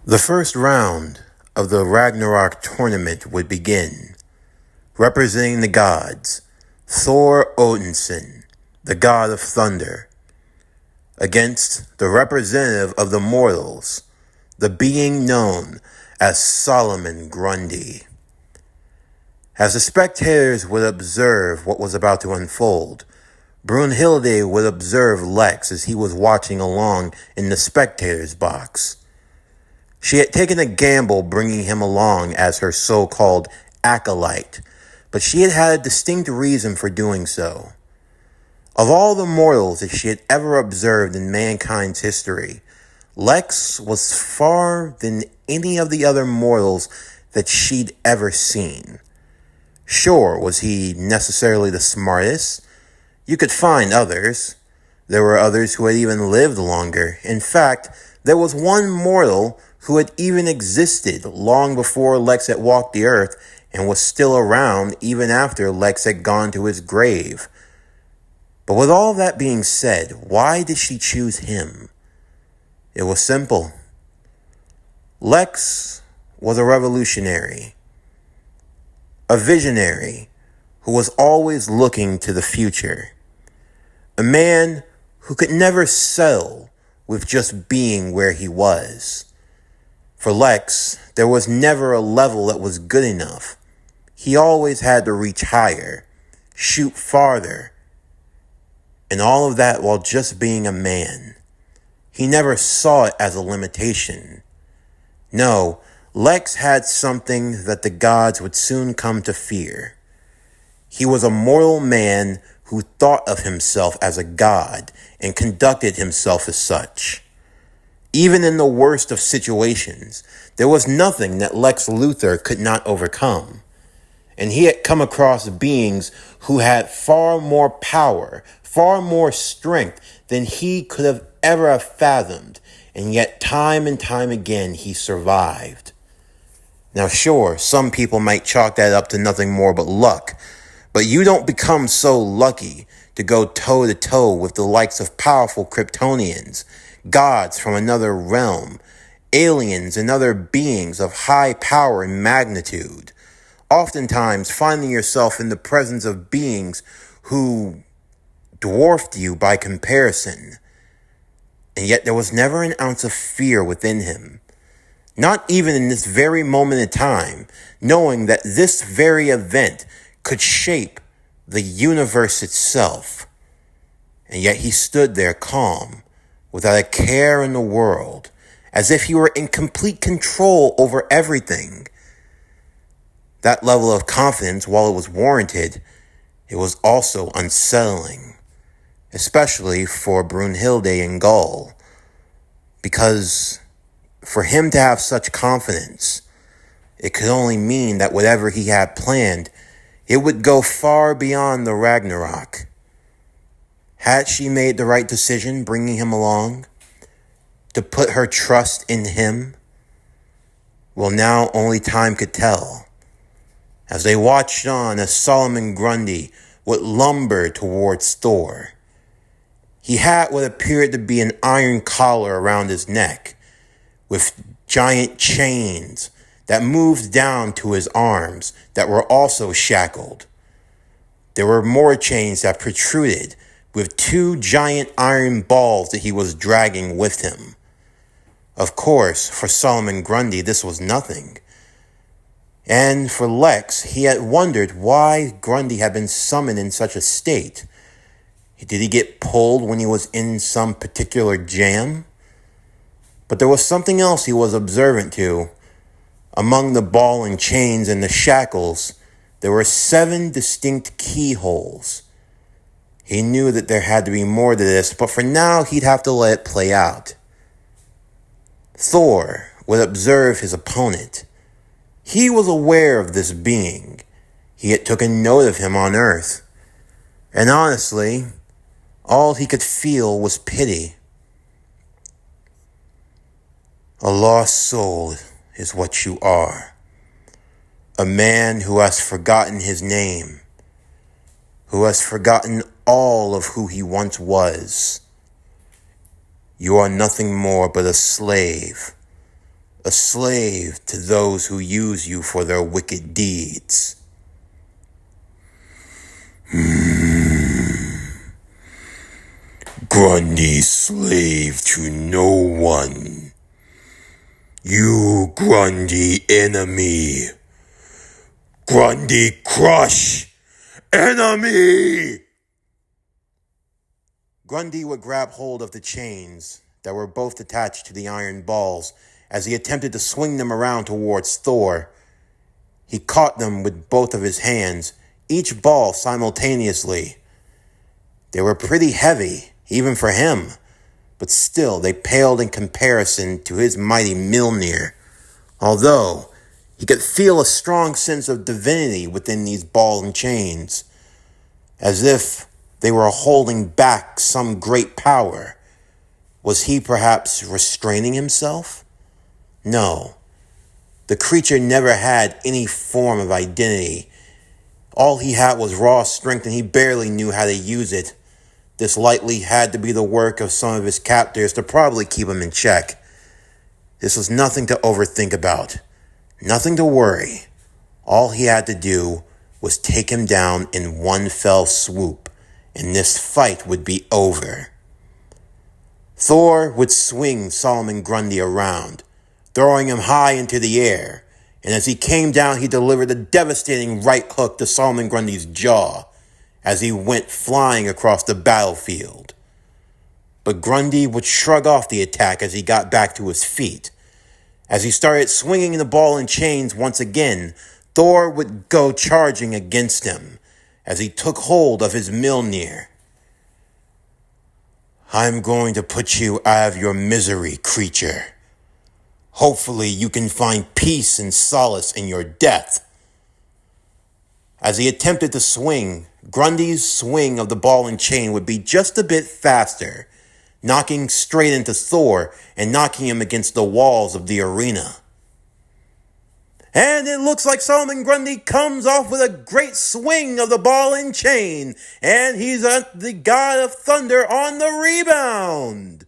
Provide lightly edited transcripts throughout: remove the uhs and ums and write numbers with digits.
The first round of the Ragnarok tournament would begin. Representing the gods, Thor Odinson, the god of thunder, against the representative of the mortals, the being known as Solomon Grundy. As the spectators would observe what was about to unfold, Brunhilde would observe Lex as he was watching along in the spectator's box. She had taken a gamble bringing him along as her so-called acolyte, but she had had a distinct reason for doing so. Of all the mortals that she had ever observed in mankind's history, Lex was far than any of the other mortals that she'd ever seen. Sure, was he necessarily the smartest? You could find others. There were others who had even lived longer. In fact, there was one mortal who had even existed long before Lex had walked the earth and was still around even after Lex had gone to his grave. But with all that being said, why did she choose him? It was simple. Lex was a revolutionary, a visionary who was always looking to the future, a man who could never settle with just being where he was. For Lex, there was never a level that was good enough. He always had to reach higher, shoot farther, and all of that while just being a man. He never saw it as a limitation. No, Lex had something that the gods would soon come to fear. He was a mortal man who thought of himself as a god and conducted himself as such. Even in the worst of situations, there was nothing that Lex Luthor could not overcome. And he had come across beings who had far more power, far more strength than he could have ever fathomed. And yet time and time again, he survived. Now sure, some people might chalk that up to nothing more but luck. But you don't become so lucky to go toe-to-toe with the likes of powerful Kryptonians, gods from another realm, aliens and other beings of high power and magnitude, oftentimes finding yourself in the presence of beings who dwarfed you by comparison. And yet there was never an ounce of fear within him, not even in this very moment in time, knowing that this very event could shape the universe itself. And yet he stood there calm, without a care in the world, as if he were in complete control over everything. That level of confidence, while it was warranted, it was also unsettling, especially for Brunhilde and Gull, because for him to have such confidence, it could only mean that whatever he had planned, it would go far beyond the Ragnarok. Had she made the right decision bringing him along? To put her trust in him? Well, now only time could tell. As they watched on as Solomon Grundy would lumber towards Thor. He had what appeared to be an iron collar around his neck, with giant chains that moved down to his arms that were also shackled. There were more chains that protruded, with two giant iron balls that he was dragging with him. Of course, for Solomon Grundy, this was nothing. And for Lex, he had wondered why Grundy had been summoned in such a state. Did he get pulled when he was in some particular jam? But there was something else he was observant to. Among the ball and chains and the shackles, there were 7 distinct keyholes. He knew that there had to be more to this, but for now he'd have to let it play out. Thor would observe his opponent. He was aware of this being. He had taken note of him on Earth. And honestly, all he could feel was pity. A lost soul is what you are. A man who has forgotten his name, who has forgotten all of who he once was. You are nothing more but a slave a slave to those who use you for their wicked deeds. Grundy, slave to no one. You, Grundy, enemy. Grundy, crush, enemy! Grundy would grab hold of the chains that were both attached to the iron balls as he attempted to swing them around towards Thor. He caught them with both of his hands, each ball simultaneously. They were pretty heavy, even for him, but still they paled in comparison to his mighty Mjolnir. Although he could feel a strong sense of divinity within these ball and chains, as if they were holding back some great power. Was he perhaps restraining himself? No. The creature never had any form of identity. All he had was raw strength, and he barely knew how to use it. This likely had to be the work of some of his captors to probably keep him in check. This was nothing to overthink about. Nothing to worry. All he had to do was take him down in one fell swoop, and this fight would be over. Thor would swing Solomon Grundy around, throwing him high into the air, and as he came down, he delivered a devastating right hook to Solomon Grundy's jaw as he went flying across the battlefield. But Grundy would shrug off the attack as he got back to his feet. As he started swinging the ball and chains once again, Thor would go charging against him as he took hold of his Mjolnir. I'm going to put you out of your misery, creature. Hopefully you can find peace and solace in your death. As he attempted to swing, Grundy's swing of the ball and chain would be just a bit faster, knocking straight into Thor and knocking him against the walls of the arena. And it looks like Solomon Grundy comes off with a great swing of the ball and chain, and he's the God of Thunder on the rebound.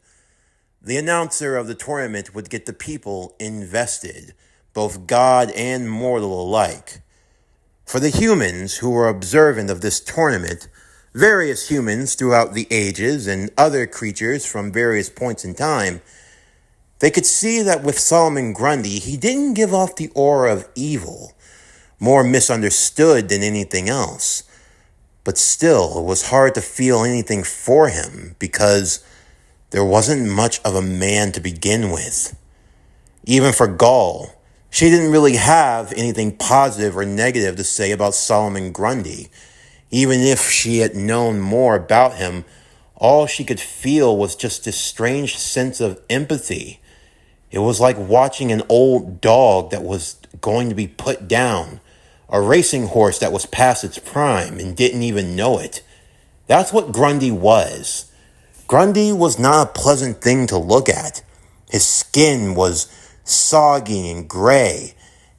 The announcer of the tournament would get the people invested, both God and mortal alike. For the humans who were observant of this tournament, various humans throughout the ages and other creatures from various points in time, they could see that with Solomon Grundy, he didn't give off the aura of evil, more misunderstood than anything else. But still, it was hard to feel anything for him because there wasn't much of a man to begin with. Even for Gaul, she didn't really have anything positive or negative to say about Solomon Grundy. Even if she had known more about him, all she could feel was just this strange sense of empathy. It was like watching an old dog that was going to be put down, a racing horse that was past its prime and didn't even know it. That's what Grundy was. Grundy was not a pleasant thing to look at. His skin was soggy and gray.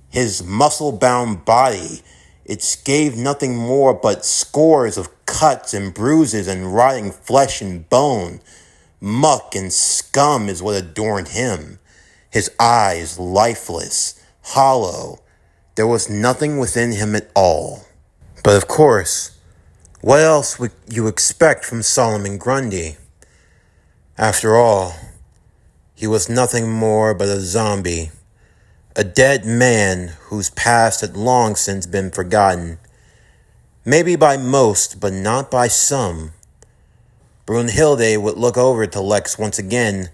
His muscle-bound body, it gave nothing more but scores of cuts and bruises and rotting flesh and bone. Muck and scum is what adorned him. His eyes lifeless, hollow. There was nothing within him at all. But of course, what else would you expect from Solomon Grundy? After all, he was nothing more but a zombie, a dead man whose past had long since been forgotten. Maybe by most, but not by some. Brunhilde would look over to Lex once again,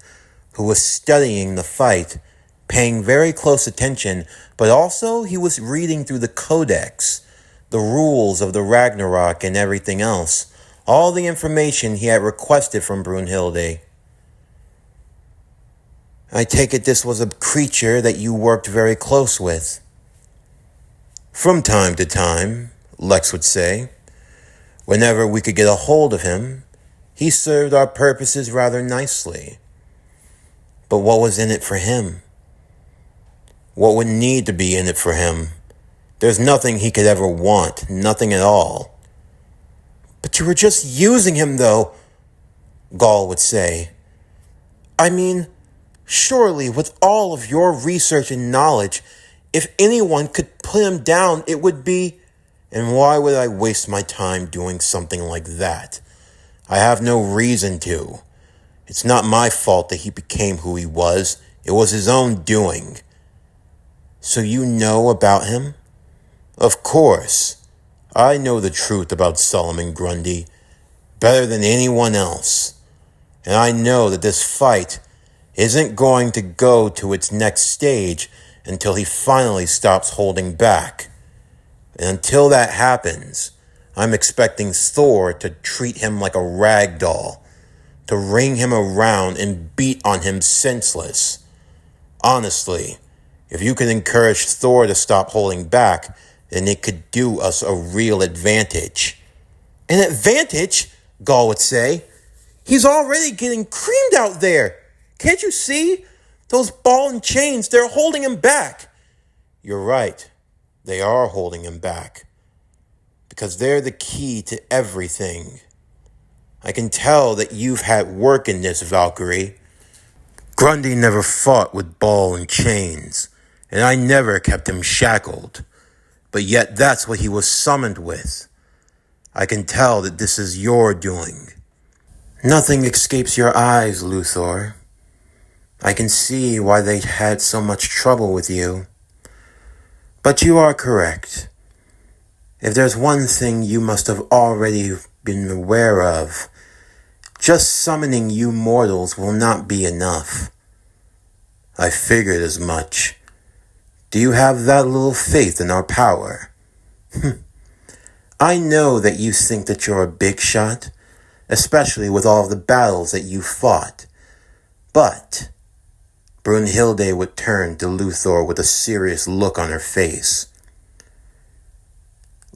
who was studying the fight, paying very close attention, but also he was reading through the codex, the rules of the Ragnarok and everything else, all the information he had requested from Brunhilde. I take it this was a creature that you worked very close with. From time to time, Lex would say. Whenever we could get a hold of him, he served our purposes rather nicely. But what was in it for him? What would need to be in it for him? There's nothing he could ever want, nothing at all. But you were just using him, though, Gaul would say. I mean, Surely, with all of your research and knowledge, if anyone could put him down, it would be... And why would I waste my time doing something like that? I have no reason to. It's not my fault that he became who he was. It was his own doing. So you know about him? Of course. I know the truth about Solomon Grundy better than anyone else. And I know that this fight isn't going to go to its next stage until he finally stops holding back. And until that happens, I'm expecting Thor to treat him like a rag doll, to ring him around and beat on him senseless. Honestly, if you can encourage Thor to stop holding back, then it could do us a real advantage. An advantage? Gaul would say. He's already getting creamed out there. Can't you see? Those ball and chains, they're holding him back. You're right. They are holding him back. Because they're the key to everything. I can tell that you've had work in this, Valkyrie. Grundy never fought with ball and chains, and I never kept him shackled. But yet that's what he was summoned with. I can tell that this is your doing. Nothing escapes your eyes, Luthor. I can see why they had so much trouble with you. But you are correct. If there's one thing you must have already been aware of, just summoning you mortals will not be enough. I figured as much. Do you have that little faith in our power? I know that you think that you're a big shot, especially with all of the battles that you fought. But Brunhilde would turn to Luthor with a serious look on her face.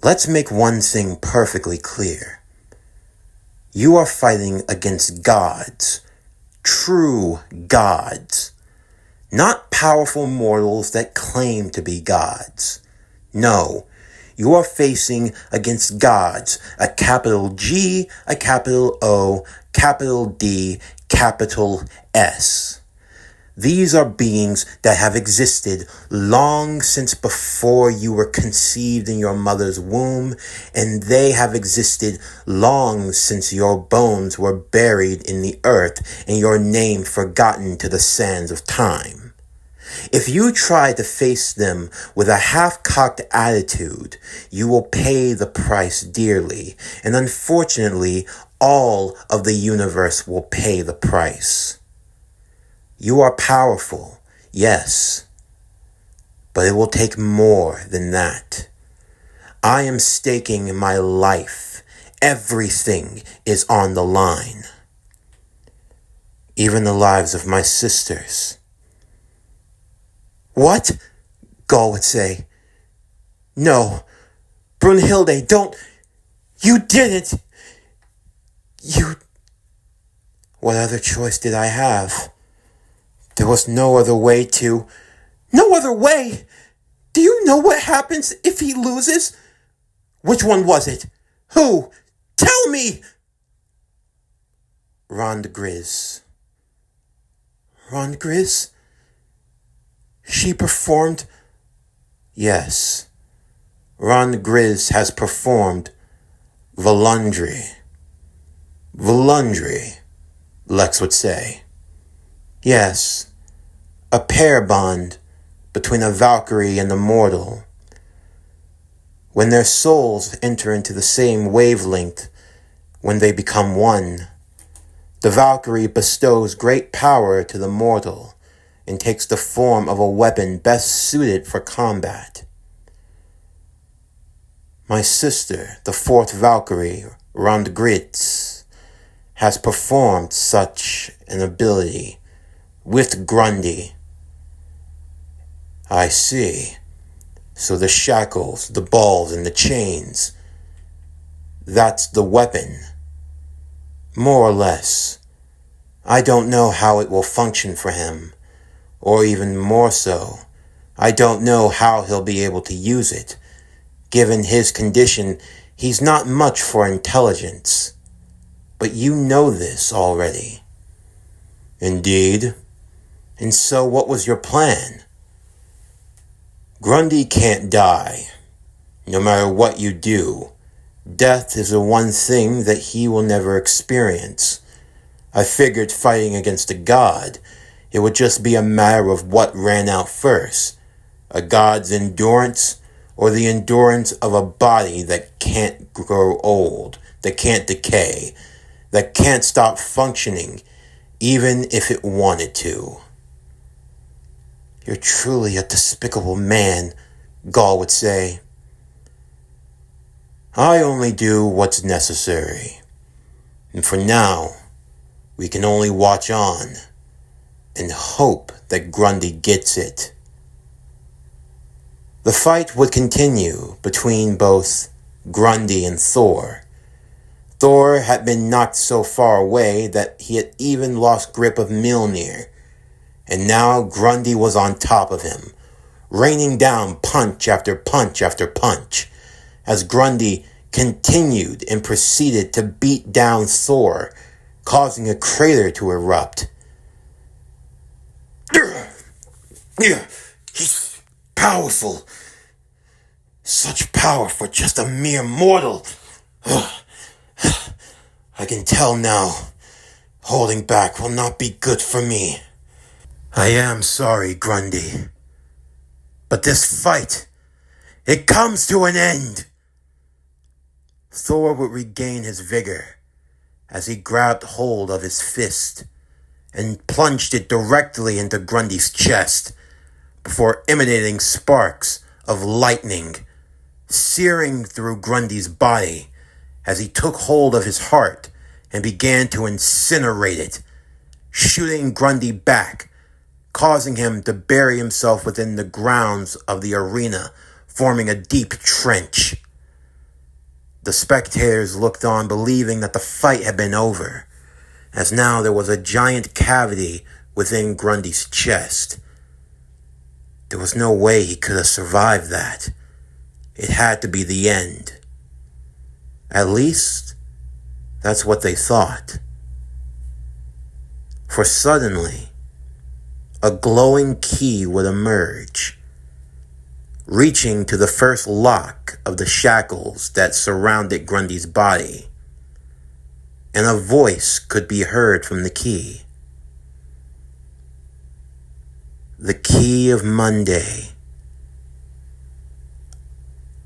Let's make one thing perfectly clear. You are fighting against gods, true gods, not powerful mortals that claim to be gods. No, you are facing against gods, a capital G, a capital O, capital D, capital S. These are beings that have existed long since before you were conceived in your mother's womb, and they have existed long since your bones were buried in the earth and your name forgotten to the sands of time. If you try to face them with a half-cocked attitude, you will pay the price dearly, and unfortunately, all of the universe will pay the price. You are powerful, yes, but it will take more than that. I am staking my life. Everything is on the line. Even the lives of my sisters. What? Gaul would say. No, Brunhilde, don't. You didn't. What other choice did I have? There was no other way to... No other way? Do you know what happens if he loses? Which one was it? Who? Tell me! Rondgriz. Rondgriz? She performed... Yes. Rondgriz has performed Volundry. Volundry, Lex would say. Yes. A pair bond between a Valkyrie and a mortal. When their souls enter into the same wavelength, when they become one, the Valkyrie bestows great power to the mortal and takes the form of a weapon best suited for combat. My sister, the fourth Valkyrie, Rondgriz, has performed such an ability with Grundy. I see. So the shackles, the balls, and the chains, that's the weapon. More or less. I don't know how it will function for him, or even more so, I don't know how he'll be able to use it. Given his condition, he's not much for intelligence. But you know this already. Indeed. And so what was your plan? Grundy can't die. No matter what you do, death is the one thing that he will never experience. I figured fighting against a god, it would just be a matter of what ran out first, a god's endurance or the endurance of a body that can't grow old, that can't decay, that can't stop functioning even if it wanted to. You're truly a despicable man, Gaul would say. I only do what's necessary, and for now, we can only watch on and hope that Grundy gets it. The fight would continue between both Grundy and Thor. Thor had been knocked so far away that he had even lost grip of Mjolnir, and now Grundy was on top of him, raining down punch after punch after punch, as Grundy continued and proceeded to beat down Thor, causing a crater to erupt. He's powerful. Such power for just a mere mortal. I can tell now, holding back will not be good for me. I am sorry, Grundy, but this fight, it comes to an end. Thor would regain his vigor as he grabbed hold of his fist and plunged it directly into Grundy's chest before emanating sparks of lightning, searing through Grundy's body as he took hold of his heart and began to incinerate it, shooting Grundy back, causing him to bury himself within the grounds of the arena, forming a deep trench. The spectators looked on, believing that the fight had been over, as now there was a giant cavity within Grundy's chest. There was no way he could have survived that. It had to be the end. At least, that's what they thought. For suddenly, a glowing key would emerge, reaching to the first lock of the shackles that surrounded Grundy's body, and a voice could be heard from the key. The key of Monday.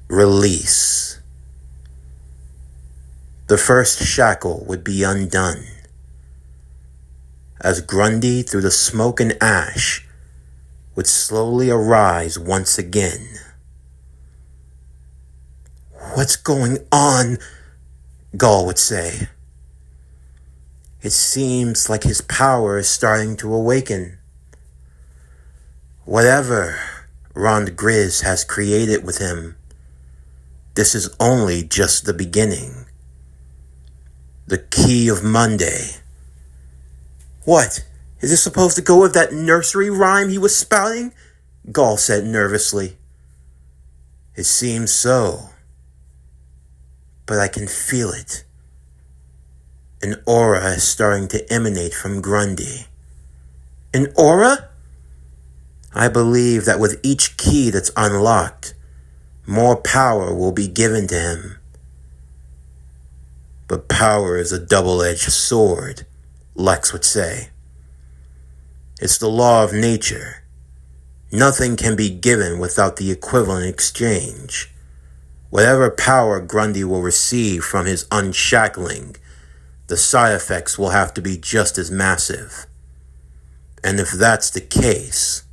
Release. The first shackle would be undone, as Grundy, through the smoke and ash, would slowly arise once again. What's going on? Gaul would say. It seems like his power is starting to awaken. Whatever Rond Grizz has created with him, this is only just the beginning. The key of Monday. What? Is this supposed to go with that nursery rhyme he was spouting? Gaul said nervously. It seems so. But I can feel it. An aura is starting to emanate from Grundy. An aura? I believe that with each key that's unlocked, more power will be given to him. But power is a double-edged sword, Lex would say. It's the law of nature. Nothing can be given without the equivalent exchange. Whatever power Grundy will receive from his unshackling, the side effects will have to be just as massive. And if that's the case,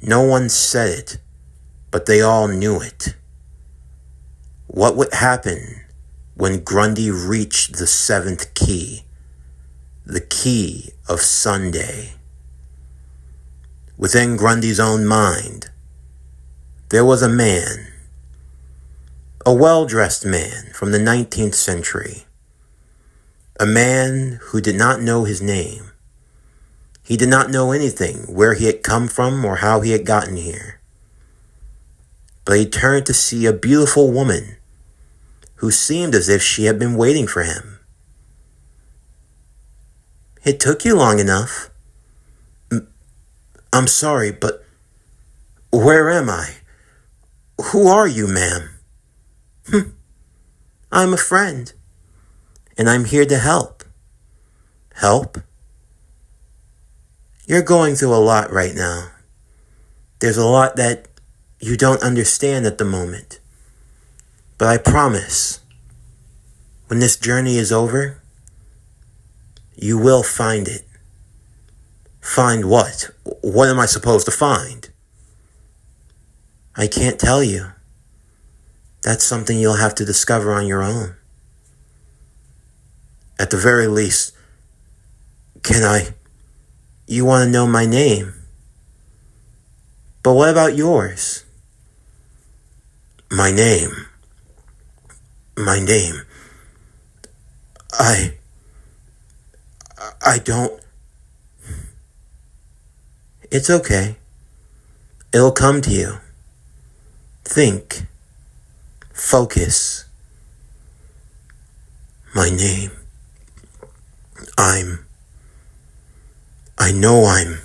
no one said it, but they all knew it. What would happen when Grundy reached the seventh key, the key of Sunday? Within Grundy's own mind, there was a man, a well-dressed man from the 19th century, a man who did not know his name. He did not know anything, where he had come from or how he had gotten here. But he turned to see a beautiful woman who seemed as if she had been waiting for him. It took you long enough, I'm sorry, but where am I? Who are you, ma'am? I'm a friend, and I'm here to help. Help? You're going through a lot right now. There's a lot that you don't understand at the moment. But I promise, when this journey is over, you will find it. Find what? What am I supposed to find? I can't tell you. That's something you'll have to discover on your own. At the very least, you want to know my name. But what about yours? My name. I don't. It's okay. It'll come to you. Think. Focus. My name. I know I'm.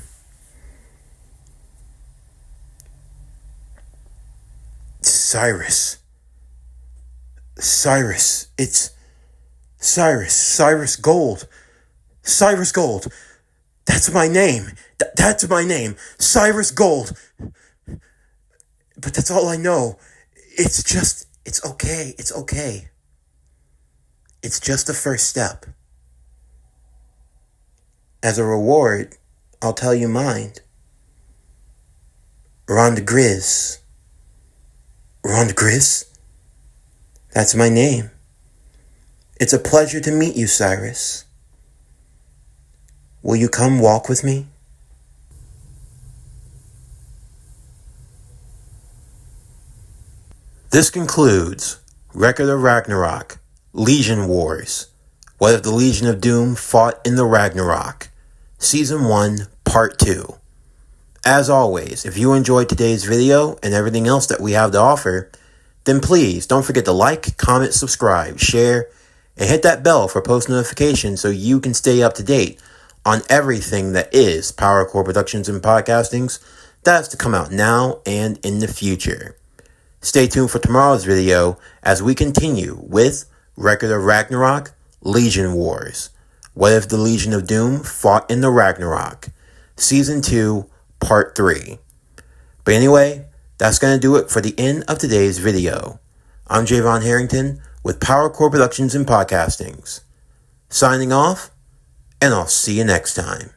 Cyrus. It's Cyrus Gold. Cyrus Gold. That's my name. That's my name. Cyrus Gold. But that's all I know. It's okay. It's okay. It's just the first step. As a reward, I'll tell you mine. Ronde Grizz. Ronde Grizz? That's my name. It's a pleasure to meet you, Cyrus. Will you come walk with me? This concludes Record of Ragnarok, Legion Wars. What if the Legion of Doom fought in the Ragnarok? Season 1, Part 2. As always, if you enjoyed today's video and everything else that we have to offer, then please don't forget to like, comment, subscribe, share, and hit that bell for post notifications so you can stay up to date on everything that is PowerCore Productions and Podcastings that's to come out now and in the future. Stay tuned for tomorrow's video as we continue with Record of Ragnarok, Legion Wars. What if the Legion of Doom fought in the Ragnarok? Season 2, Part 3. But anyway, that's going to do it for the end of today's video. I'm Javon Harrington with PowerCore Productions and Podcastings. Signing off, and I'll see you next time.